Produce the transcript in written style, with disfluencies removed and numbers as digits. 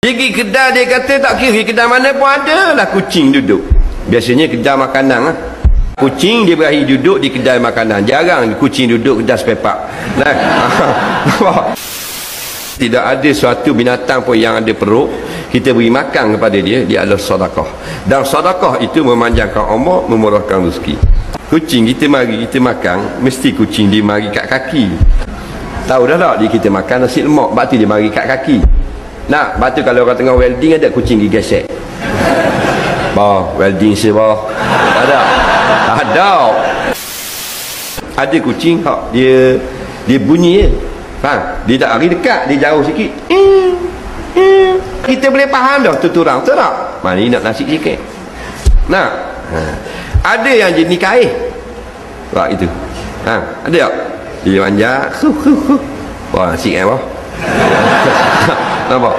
Pergi kedai dia kata tak kira kedai mana pun ada lah kucing duduk. Biasanya kedai makanan lah. Kucing dia berakhir duduk di kedai makanan. Jarang kucing duduk kedai spare part. Tidak ada suatu binatang pun yang ada perut kita beri makan kepada dia, dia adalah sedekah. Dan sedekah itu memanjangkan umur, memurahkan rezeki. Kucing kita mari kita makan, mesti kucing dia mari kat kaki. Tahu dah tak dia kita makan nasi lemak, batu dia mari kat kaki. Nak, batu kalau orang tengah welding ada kucing gigi gesek. Bah, welding si bah. Ada. Ada. Ada kucing hak dia bunyi je. Faham? Dia tak lari dekat, dia jauh sikit. Kita boleh faham dah tuturang, betul tak? Mari nak nasi sikit. Nak. Ada yang jenis kain. Wah itu. Ada tak? Dia manja. Wah nasi kan bah. Nampak?